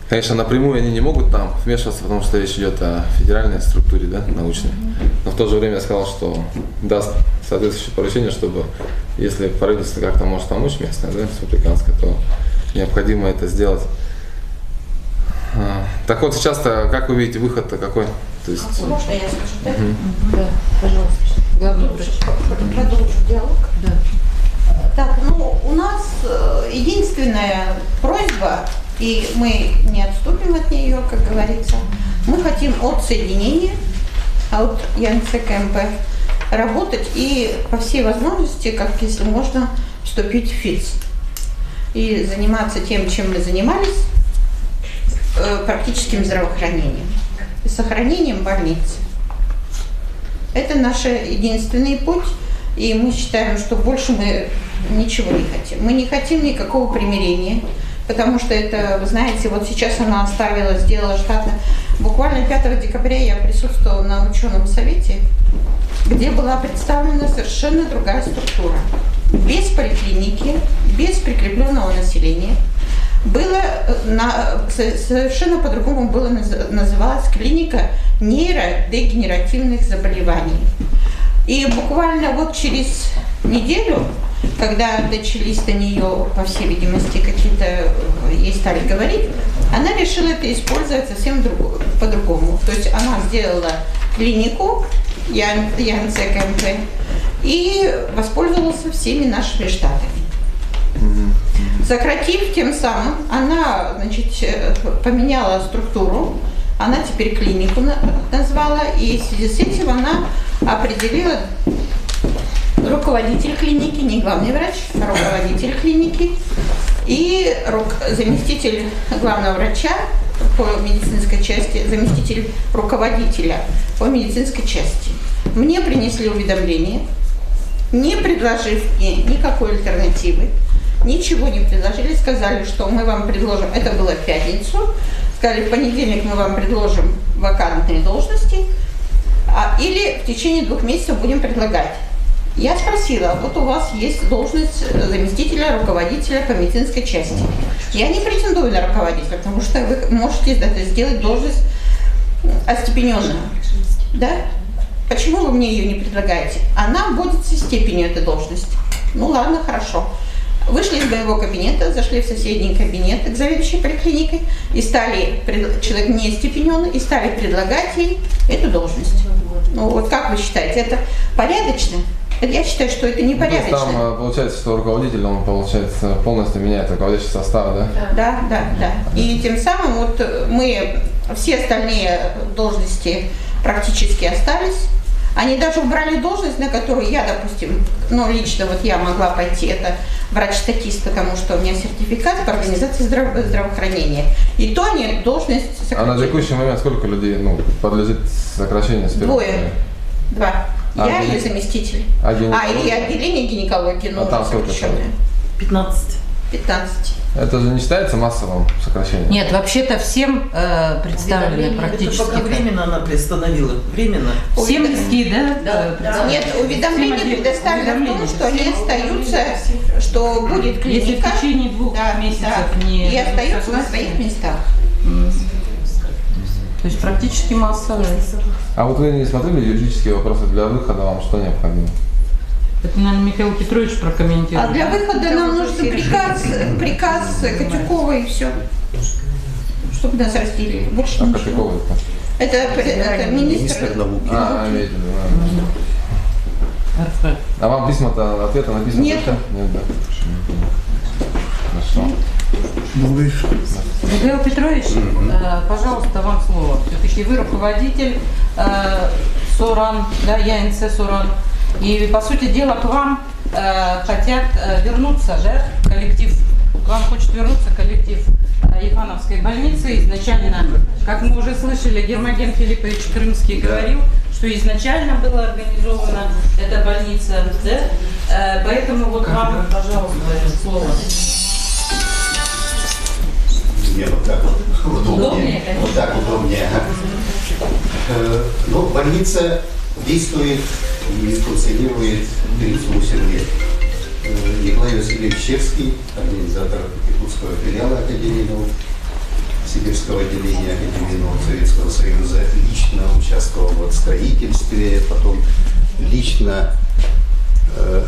Конечно, напрямую они не могут там вмешиваться, потому что речь идет о федеральной структуре, да, научной. Но в то же время я сказал, что даст соответствующее поручение, чтобы, если правительство как-то может помочь местное, да, республиканское, то необходимо это сделать. Так вот, сейчас-то, как вы видите, выход-то какой? То есть... Можно я скажу, да? Да, пожалуйста. Главный врач. Продолжу диалог. Да. Так, ну, у нас единственная просьба, и мы не отступим от нее, как говорится. Мы хотим от соединения, от ЯНЦ-КМП работать и по всей возможности, как если можно, вступить в ФИЦ. И заниматься тем, чем мы занимались, практическим здравоохранением и сохранением больницы. Это наш единственный путь, и мы считаем, что больше мы ничего не хотим. Мы не хотим никакого примирения, потому что это, вы знаете, вот сейчас она оставила, сделала штатно. Буквально 5 декабря я присутствовала на ученом совете, где была представлена совершенно другая структура. Без поликлиники, без прикрепленного населения. Совершенно по-другому называлась клиника нейродегенеративных заболеваний. И буквально вот через неделю, когда начались до нее, по всей видимости, какие-то ей стали говорить, она решила это использовать совсем по-другому. То есть она сделала клинику ЯНЦ-КМП и воспользовалась всеми нашими штатами. Сократив тем самым, она, значит, поменяла структуру, она теперь клинику назвала, и в связи с этим она определила руководитель клиники, не главный врач, а руководитель клиники и заместитель главного врача по медицинской части, заместитель руководителя по медицинской части. Мне принесли уведомление, не предложив мне никакой альтернативы, ничего не предложили, сказали, что мы вам предложим, это было в пятницу, сказали, в понедельник мы вам предложим вакантные должности, или в течение 2 месяцев будем предлагать. Я спросила, вот у вас есть должность заместителя руководителя по медицинской части. Я не претендую на руководителя, потому что вы можете это сделать должность остепененную. Да? Почему вы мне ее не предлагаете? Она будет со степенью этой должности. Ну ладно, хорошо. Вышли из моего кабинета, зашли в соседний кабинет к заведующей поликлиникой и стали, человек не степененный, и стали предлагать ей эту должность. Ну вот как вы считаете, это порядочно? Я считаю, что это непорядочно. То есть там получается, что руководитель, он, получается, полностью меняет руководящий состав, да? Да. И тем самым вот мы, все остальные должности практически остались. Они даже убрали должность, на которую я, допустим, ну лично вот я могла пойти, это врач-статист, потому что у меня сертификат по организации здравоохранения. И то они должность сократили. А на текущий момент сколько людей подлежит сокращению? 2. Я и заместитель. И отделение гинекологии, ну, там сокращенное. 15. Это же не считается массовым сокращением? Нет, вообще-то всем представлены практически. Это пока временно она приостановила. Временно. Все листки, да? Нет, уведомление предоставлено в том, что они остаются, что будет клиника. Если в течение 2 месяцев не... И остаются на своих местах. То есть практически массовые. А вот вы не смотрели юридические вопросы для выхода, вам что необходимо? Это, наверное, Михаил Петрович прокомментирует. А для выхода нам нужен приказ Котюкова и все. Чтобы нас разделили. Больше ничего. Котюкова это? Это министр науки. РФ. А вам письма-то, ответа на письма? Нет. Нет, да. Хорошо. Михаил Петрович, пожалуйста, вам слово. Все-таки вы руководитель СОРАН, да, ЯНЦ СОРАН. И, по сути дела, к вам хотят вернуться, да, коллектив. К вам хочет вернуться коллектив Ефановской больницы. Изначально, как мы уже слышали, Гермоген Филиппович Крымский говорил, что изначально была организована эта больница, да? Поэтому вот вам, пожалуйста, слово. Мне вот так вот удобнее. Вот так удобнее. Ну, больница действует и функционирует 38 лет. Николай Васильевич Чевский, организатор якутского филиала Академии наук, Сибирского отделения Академии наук Советского Союза, лично участвовал в строительстве, потом лично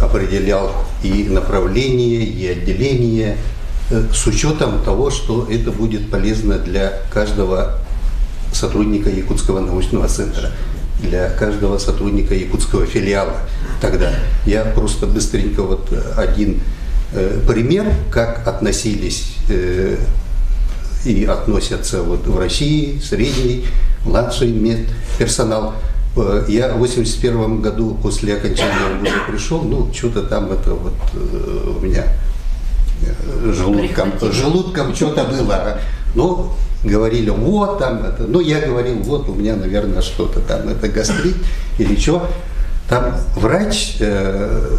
определял и направление, и отделение, с учетом того, что это будет полезно для каждого сотрудника Якутского научного центра, для каждого сотрудника якутского филиала. Тогда я просто быстренько вот один пример, как относились и относятся вот в России средний, младший медперсонал. Я в 1981 году после окончания вуза пришел, ну, что-то там это вот у меня желудком что-то было. Ну, говорили, вот там это. Ну, я говорил, вот у меня, наверное, что-то там, это гастрит или что. Там врач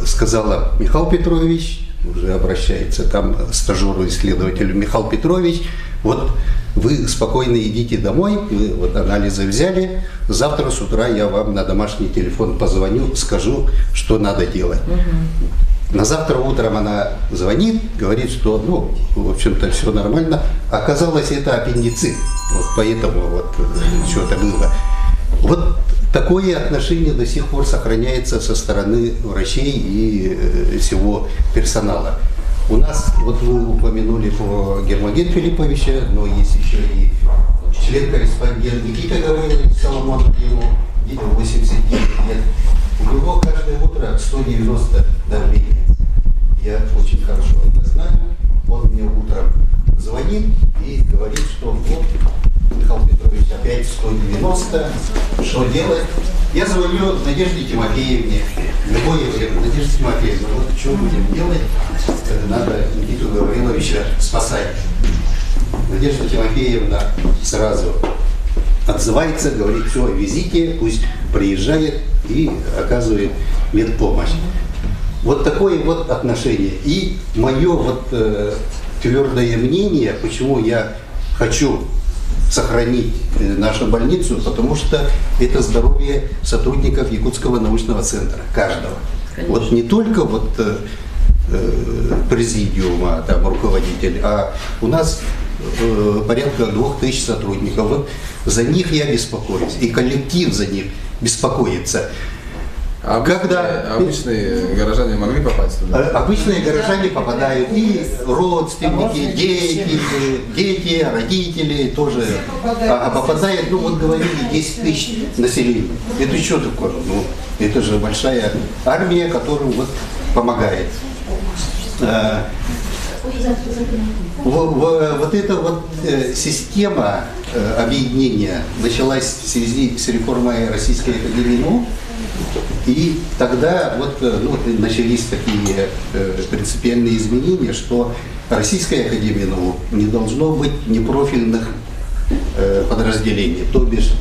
сказала: Михаил Петрович, уже обращается там стажеру-исследователю: Михаил Петрович, вот вы спокойно идите домой, вы вот анализы взяли, завтра с утра я вам на домашний телефон позвоню, скажу, что надо делать. На завтра утром она звонит, говорит, что, ну, в общем-то, все нормально. Оказалось, это аппендицит, вот поэтому вот что-то было. Вот такое отношение до сих пор сохраняется со стороны врачей и всего персонала. У нас, вот вы упомянули про Гермогена Филипповича, но есть еще и член-корреспондент Никита Гаврилович Соломонов, ему 89 лет. У него каждое утро 190 давление. Я очень хорошо это знаю. Он мне утром звонит и говорит, что вот, Михаил Петрович, опять 190, что делать? Я звоню Надежде Тимофеевне, любое время: Надежда Тимофеевна, вот что будем делать? Надо Никиту Гавриловича спасать. Надежда Тимофеевна сразу отзывается, говорит: все, везите, пусть приезжает и оказывает медпомощь. Вот такое вот отношение. И мое вот твердое мнение, почему я хочу сохранить нашу больницу, потому что это здоровье сотрудников Якутского научного центра, каждого. Конечно. Вот не только вот президиума, там, руководитель, а у нас порядка 2000 сотрудников. Вот за них я беспокоюсь, и коллектив за них беспокоится. А обычные горожане могли попасть туда? Обычные горожане попадают, и родственники, дети, родители тоже. А попадает, ну вот говорили, 10 тысяч населения. Это что такое? Ну, это же большая армия, которая вот помогает. Вот эта вот система объединения началась в связи с реформой Российской Академии наук. И тогда вот, начались такие принципиальные изменения, что Российская Академия наук не должно быть непрофильных подразделений, то бишь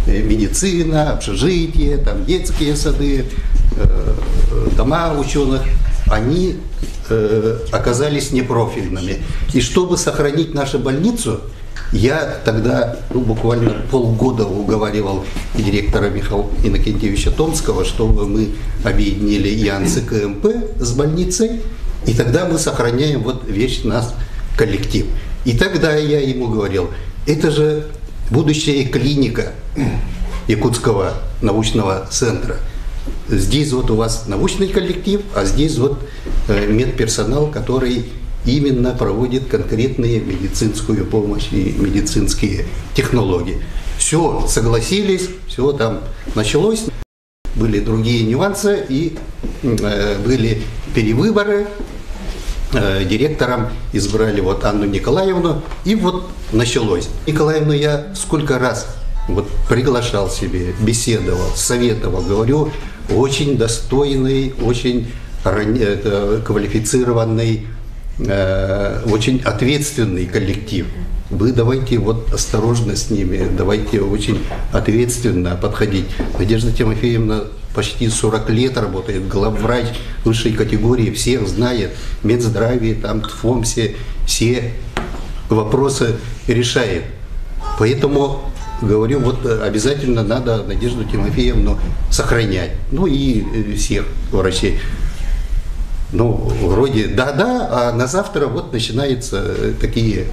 медицина, общежитие, там, детские сады, дома ученых, они оказались непрофильными. И чтобы сохранить нашу больницу, я тогда буквально полгода уговаривал директора Михаила Иннокентьевича Томского, чтобы мы объединили и АНЦКМП с больницей, и тогда мы сохраняем вот весь наш коллектив. И тогда я ему говорил: это же будущая клиника Якутского научного центра. Здесь вот у вас научный коллектив, а здесь вот медперсонал, который именно проводит конкретную медицинскую помощь и медицинские технологии. Все, согласились, все там началось. Были другие нюансы и были перевыборы. Директором избрали вот Анну Николаевну, и вот началось. Николаевну я сколько раз вот приглашал себе, беседовал, советовал, говорю: очень достойный, очень квалифицированный, очень ответственный коллектив. Вы давайте вот осторожно с ними, давайте очень ответственно подходить. Надежда Тимофеевна почти 40 лет работает, главврач высшей категории, всех знает, Минздраве, там, ТФОМ, все вопросы решает. Поэтому говорю, вот обязательно надо Надежду Тимофеевну сохранять. Ну и всех врачей. Ну, вроде да-да, а на завтра вот начинаются такие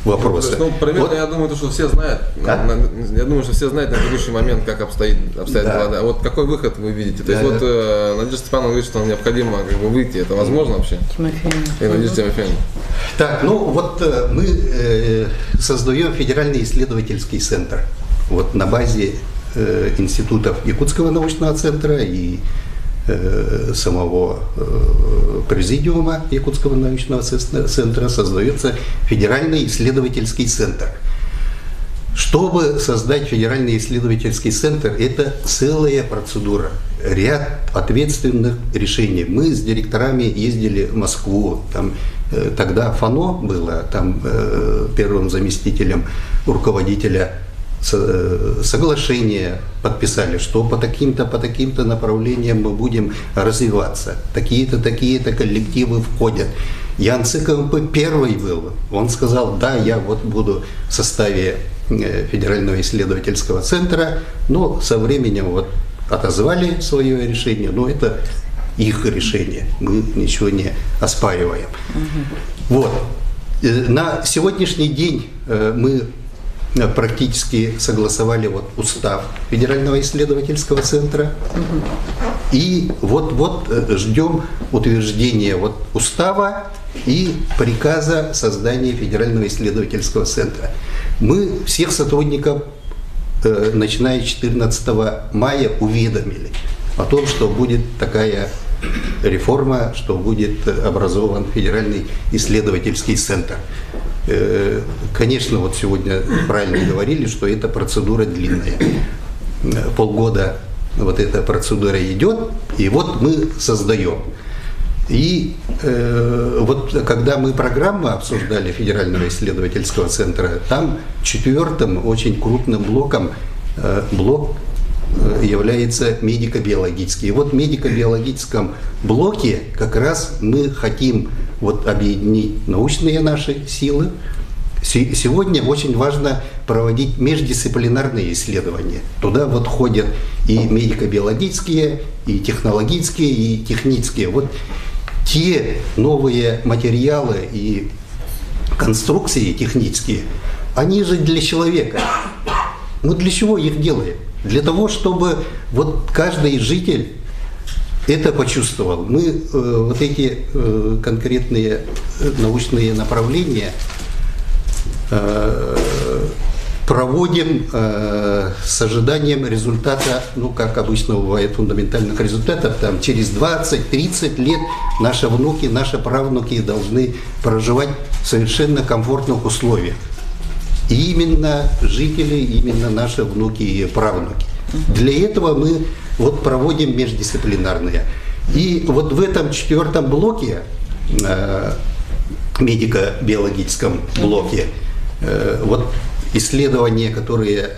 вопросы. Ну, примерно, Вот. я думаю, что все знают. Я думаю, что все знают на текущий момент, как обстоит Да. дела. Да. Вот какой выход вы видите? То есть вот Надежда Степановна говорит, что необходимо как бы выйти. Это возможно вообще? И Надежда Тимофеевна. Так, ну вот мы создаем федеральный исследовательский центр. Вот на базе институтов Якутского научного центра и самого президиума Якутского научного центра создается федеральный исследовательский центр. Чтобы создать федеральный исследовательский центр, это целая процедура, ряд ответственных решений. Мы с директорами ездили в Москву, там, тогда ФАНО было, там первым заместителем руководителя соглашение подписали, что по таким-то направлениям мы будем развиваться. Такие-то коллективы входят. Ян Циков первый был. Он сказал, да, я вот буду в составе федерального исследовательского центра, но со временем вот отозвали свое решение, но это их решение, мы ничего не оспариваем. Вот. На сегодняшний день мы практически согласовали вот устав Федерального исследовательского центра. И вот ждем утверждения вот устава и приказа создания Федерального исследовательского центра. Мы всех сотрудников, начиная с 14 мая, уведомили о том, что будет такая реформа, что будет образован Федеральный исследовательский центр. Конечно, вот сегодня правильно говорили, что эта процедура длинная. Полгода вот эта процедура идет, и вот мы создаем. И вот когда мы программу обсуждали Федерального исследовательского центра, там четвертым очень крупным блоком блок является медико-биологический. И вот в медико-биологическом блоке как раз мы хотим вот объединить научные наши силы. Сегодня очень важно проводить междисциплинарные исследования. Туда вот ходят и медико-биологические, и технологические, и технические. Вот те новые материалы и конструкции технические, они же для человека. Мы для чего их делаем? Для того, чтобы вот каждый житель это почувствовал. Мы вот эти конкретные научные направления проводим с ожиданием результата, ну, как обычно бывает, фундаментальных результатов, там, через 20-30 лет наши внуки, наши правнуки должны проживать в совершенно комфортных условиях. И именно жители, именно наши внуки и правнуки. Для этого мы вот проводим междисциплинарные. И вот в этом четвертом блоке, медико-биологическом блоке, вот исследования, которые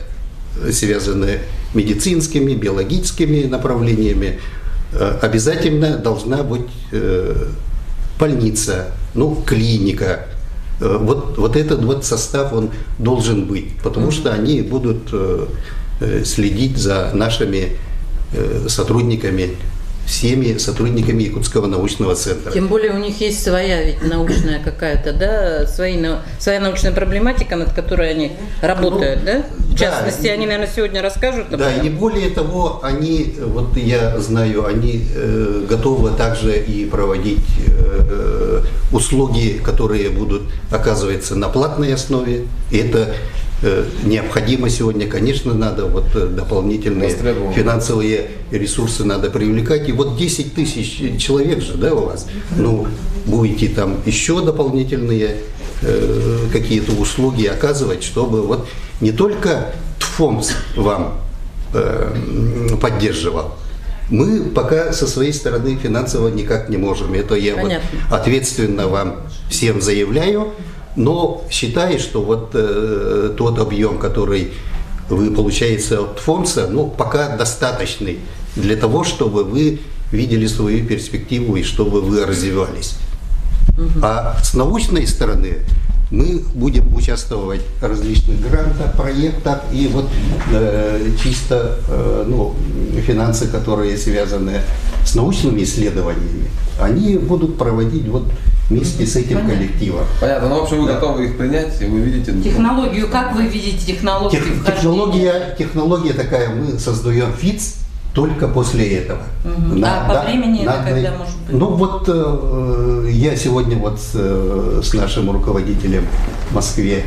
связаны медицинскими, биологическими направлениями, обязательно должна быть больница, ну, клиника. Вот этот вот состав, он должен быть, потому что они будут следить за нашими сотрудниками, всеми сотрудниками Якутского научного центра. Тем более у них есть своя ведь научная какая-то, да, своя научная проблематика, над которой они работают, да? В частности, они, наверное, сегодня расскажут об этом. Да, и более того, они, вот я знаю, они готовы также и проводить услуги, которые будут оказываться на платной основе. И это необходимо сегодня, конечно, надо вот дополнительные финансовые ресурсы надо привлекать. И вот 10 тысяч человек же, да, у вас, ну, будете там еще дополнительные какие-то услуги оказывать, чтобы вот не только ТФОМС вам поддерживал. Мы пока со своей стороны финансово никак не можем. Это я вот ответственно вам всем заявляю. Но считаю, что вот тот объем, который вы получаете от ФОМСа, ну, пока достаточный для того, чтобы вы видели свою перспективу и чтобы вы развивались. А с научной стороны мы будем участвовать в различных грантах, проектах, и вот чисто ну, финансы, которые связаны с научными исследованиями, они будут проводить вот вместе с этим коллективом. Понятно, но в общем вы готовы их принять, и вы видите... Технологию, как вы видите технологию вхождения? Технология такая, мы создаем ФИЦ только после этого. По времени это когда может быть? Ну вот я сегодня вот с нашим руководителем в Москве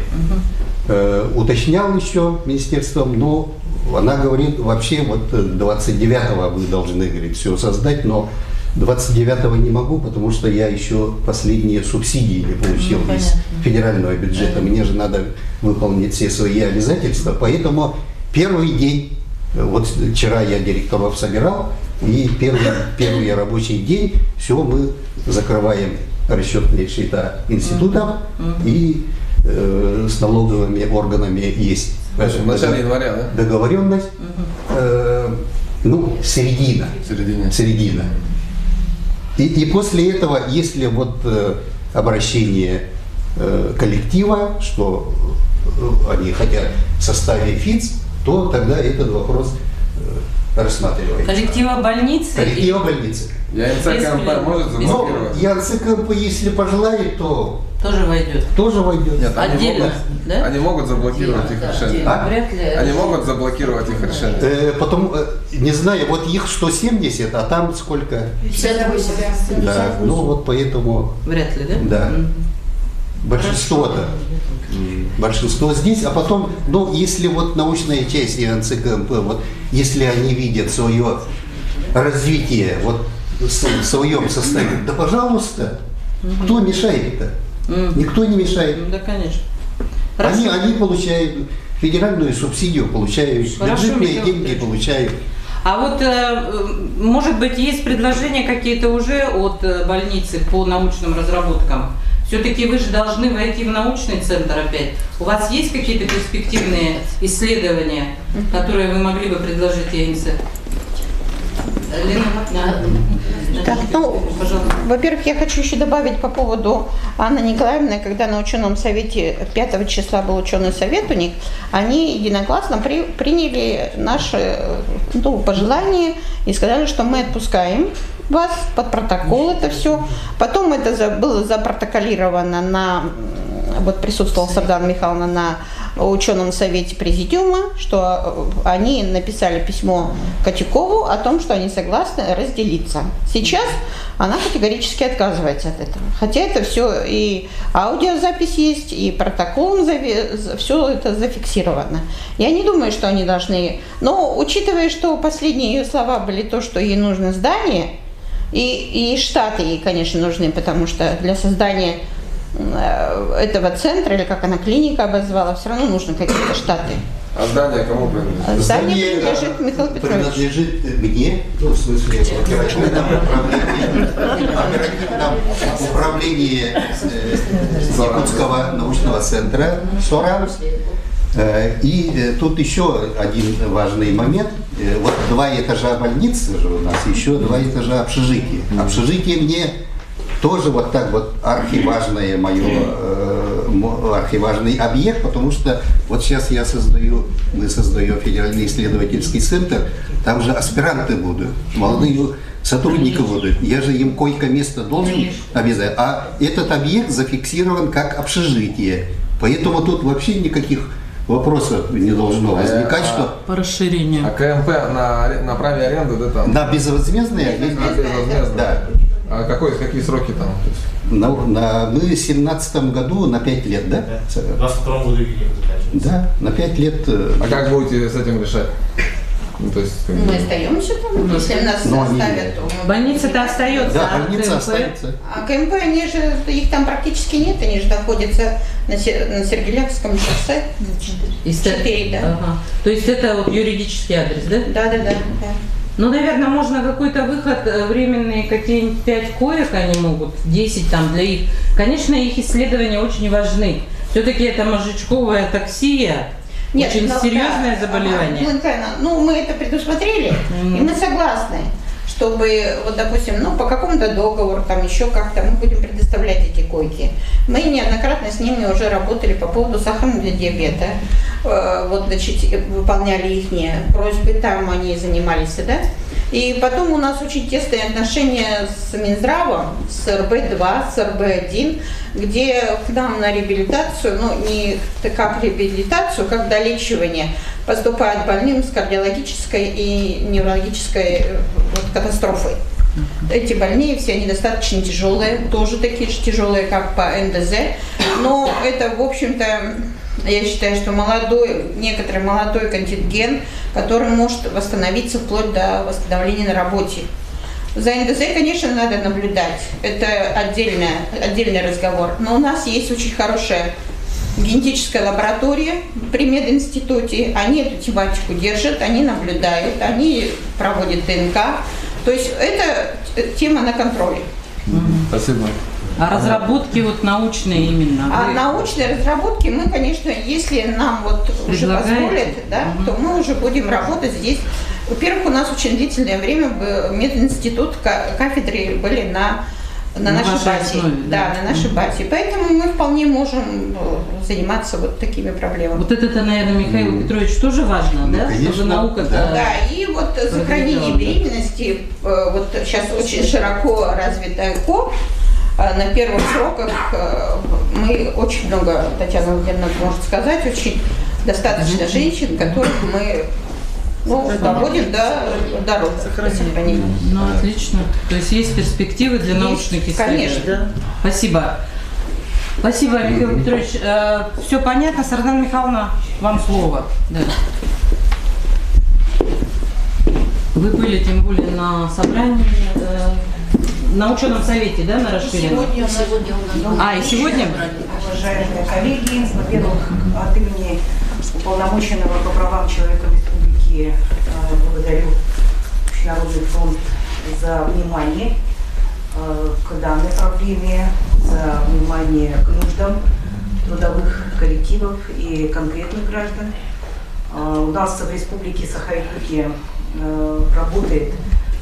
уточнял еще министерством, но она говорит, вообще вот 29-го вы должны, говорит, все создать, но 29-го не могу, потому что я еще последние субсидии не получил из федерального бюджета. Мне же надо выполнить все свои обязательства, поэтому первый день, вот вчера я директоров собирал, и первый рабочий день, все, мы закрываем расчетные счета институтов, и с налоговыми органами есть в начале января, да? Договоренность, ну, середина. И после этого, если вот обращение коллектива, что они хотят в составе ФИЦ, то тогда этот вопрос рассматривается. Коллектива больницы? Коллектива больницы. ЯНЦ КМП может заблокировать? ЯНЦ КМП, если пожелает, то тоже войдет. Тоже войдет. Нет, отдельно, да? Они могут заблокировать их решение. Вряд ли. Они могут заблокировать их решение. Потом, не знаю, вот их 170, а там сколько? 58. Да, ну вот поэтому... Вряд ли, да? Да. Большинство-то. Большинство здесь, а потом, ну, если вот научная часть ЯНЦ КМП, вот, если они видят свое развитие вот в своем составе, да пожалуйста, кто мешает-то? Никто не мешает. Да, конечно. Они получают федеральную субсидию, получают бюджетные деньги, получают. А вот, может быть, есть предложения какие-то уже от больницы по научным разработкам? Все-таки вы же должны войти в научный центр опять. У вас есть какие-то перспективные исследования, которые вы могли бы предложить ЯНЦ? Так, ну, во-первых, я хочу еще добавить по поводу Анны Николаевны, когда на ученом совете 5 числа был ученый совет у них, они единогласно приняли наши пожелания и сказали, что мы отпускаем вас под протокол это все. Потом это было запротоколировано на, вот присутствовала Сардана Михайловна на ученом совете президиума, что они написали письмо Котюкову о том, что они согласны разделиться. Сейчас она категорически отказывается от этого. Хотя это все и аудиозапись есть, и протоколом все это зафиксировано. Я не думаю, что они должны... Но учитывая, что последние ее слова были то, что ей нужно здание, и штаты ей, конечно, нужны, потому что для создания этого центра, или как она клиника обозвала, все равно нужны какие-то штаты. А здание кому принадлежит? Здание принадлежит Михаилу Петровичу. Принадлежит мне, ну, в смысле, оперативном управлении Якутского научного центра СОРАН. И тут еще один важный момент. Вот 2 этажа больницы же у нас, еще 2 этажа общежития. Общежитие мне тоже вот так вот архиважный объект, потому что вот сейчас мы создаем федеральный исследовательский центр, там же аспиранты будут, молодые сотрудники будут, я же им койко-место должен обязать, а этот объект зафиксирован как общежитие, поэтому тут вообще никаких вопросов не должно возникать, что... По расширению. А КМП на праве аренды, да, там? На безвозмездные? Да. А какие сроки там? Мы в 2017 году на 5 лет, да? В 2022 году заканчивается. Да, на 5 лет. А как будете с этим решать? Ну, то есть, мы остаемся там, если нас оставят, то... Больница-то остается. Да, больница остается. А КМП, они же, их там практически нет, они же находятся на Сергеевском шоссе. 4, да. Ага. То есть это вот юридический адрес, да? Да. Ну, наверное, можно какой-то выход временный, какие-нибудь 5 коек они могут, 10 там для их. Конечно, их исследования очень важны. Все-таки это мозжечковая атаксия. Нет, очень серьезное заболевание. Мы это предусмотрели, и мы согласны, чтобы, вот, допустим, по какому-то договору, там еще как-то мы будем предоставлять эти койки. Мы неоднократно с ними уже работали по поводу сахарного диабета, вот, значит, выполняли их просьбы, там они занимались, да. И потом у нас очень тесные отношения с Минздравом, с РБ-2, с РБ-1, где к нам на реабилитацию, ну не как реабилитацию, как долечивание, поступают больным с кардиологической и неврологической катастрофой. Эти больные, все они достаточно тяжелые, тоже такие же тяжелые, как по НДЗ, но это, в общем-то, я считаю, что некоторый молодой контингент, который может восстановиться вплоть до восстановления на работе. За НДЗ, конечно, надо наблюдать, это отдельный разговор, но у нас есть очень хорошая генетическая лаборатория при мединституте, они эту тематику держат, они наблюдают, они проводят ДНК, то есть это тема на контроле. Спасибо. А разработки вот научные именно? А научные разработки мы, конечно, если нам вот уже позволят, да, то мы уже будем работать здесь. Во-первых, у нас очень длительное время мединститут, кафедры были на нашей базе. Основе, да, на нашей базе. Поэтому мы вполне можем заниматься вот такими проблемами. Вот это, наверное, Михаил Петрович, тоже важно, да? Конечно, Чтобы наука... Да, и вот сохранение беременности, вот сейчас очень широко развито ЭКО. На первых сроках мы очень много, Татьяна Владимировна может сказать, очень достаточно женщин, которых мы доводим до рода, до сохранения. Ну, отлично. То есть есть перспективы для научных исследований. Конечно. Да. Спасибо. Спасибо, Михаил Петрович. Все понятно. Сардана Михайловна, вам слово. Да. Вы были, тем более, на собрании, на ученом совете, да, на расширенном? Сегодня у нас. И сегодня? Уважаемые коллеги, во-первых, от имени уполномоченного по правам человека республики благодарю Общенародный фонд за внимание к данной проблеме, за внимание к нуждам трудовых коллективов и конкретных граждан. У нас в Республике Саха-Якутия работает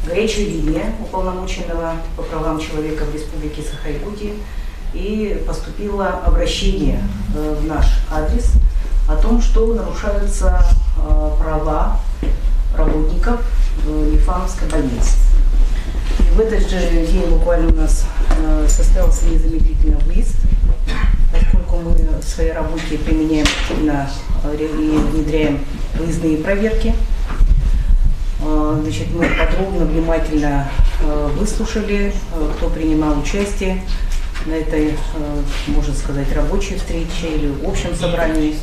горячая линия уполномоченного по правам человека в Республике Саха-Якутия, и поступило обращение в наш адрес о том, что нарушаются права работников Ефановской больницы. И в этот же день буквально у нас состоялся незамедлительный выезд, поскольку мы в своей работе применяем и внедряем выездные проверки. Значит, мы подробно, внимательно выслушали, кто принимал участие на этой, можно сказать, рабочей встрече или в общем собрании,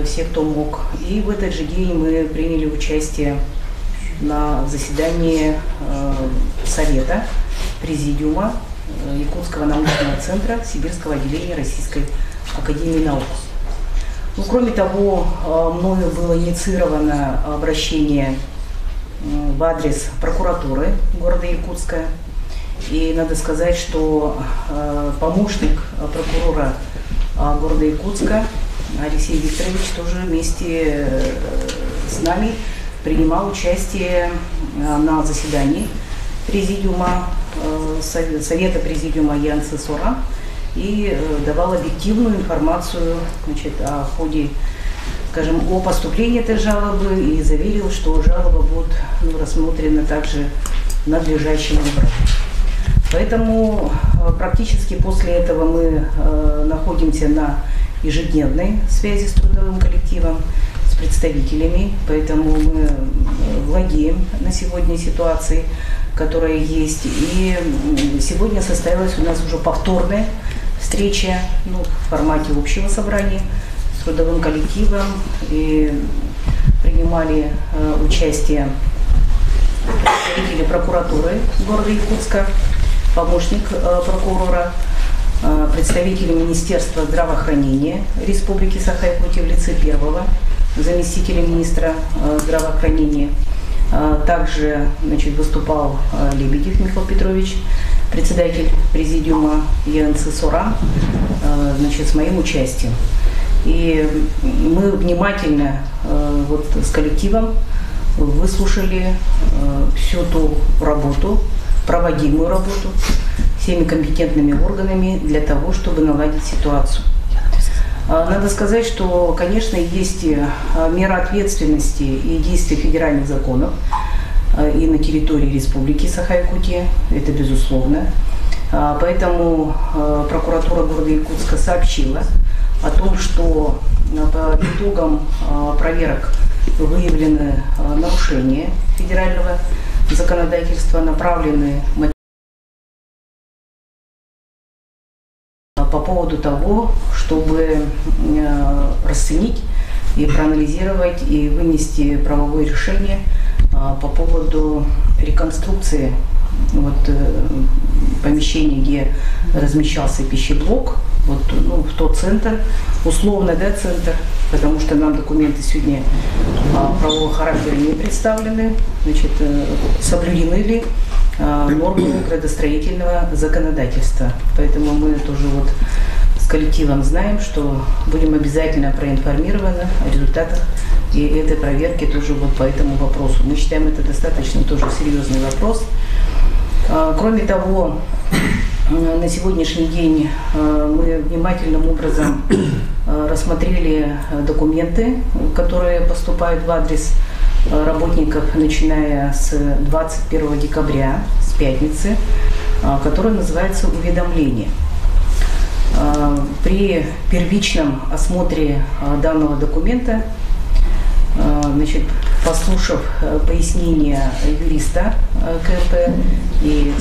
все, кто мог. И в этот же день мы приняли участие на заседании Совета Президиума Якутского научного центра Сибирского отделения Российской академии наук. Ну, кроме того, мною было инициировано обращение в адрес прокуратуры города Якутска. И надо сказать, что помощник прокурора города Якутска Алексей Викторович тоже вместе с нами принимал участие на заседании Президиума, Совета Президиума ЕНЦ-СОРА и давал объективную информацию, значит, о ходе, скажем, о поступлении этой жалобы, и заверил, что жалоба будет рассмотрена также надлежащим образом. Поэтому практически после этого мы находимся на ежедневной связи с трудовым коллективом, с представителями, поэтому мы владеем на сегодня ситуацией, которая есть. И сегодня состоялась у нас уже повторная встреча в формате общего собрания с трудовым коллективом, и принимали участие представители прокуратуры города Якутска, помощник прокурора, представители Министерства здравоохранения Республики Саха-Якутия в лице первого заместителя министра здравоохранения. Также, значит, выступал Лебедев Михаил Петрович, председатель президиума ЕНЦ-СОРА, значит, с моим участием. И мы внимательно вот с коллективом выслушали всю ту работу, проводимую работу всеми компетентными органами для того, чтобы наладить ситуацию. Надо сказать, что, конечно, есть мера ответственности и действия федеральных законов, и на территории Республики Саха-Якутия, это безусловно. Поэтому прокуратура города Якутска сообщила о том, что по итогам проверок выявлены нарушения федерального законодательства, направлены по поводу того, чтобы расценить и проанализировать и вынести правовое решение по поводу реконструкции помещения, где размещался пищеблок, в тот центр, условно, центр, потому что нам документы сегодня правового характера не представлены, соблюдены ли нормы градостроительного законодательства. Поэтому мы тоже с коллективом знаем, что будем обязательно проинформированы о результатах и этой проверки тоже по этому вопросу. Мы считаем, это достаточно тоже серьезный вопрос. Кроме того, на сегодняшний день мы внимательным образом рассмотрели документы, которые поступают в адрес работников, начиная с 21 декабря, с пятницы, которая называется «Уведомление». При первичном осмотре данного документа, послушав пояснения юриста КМП и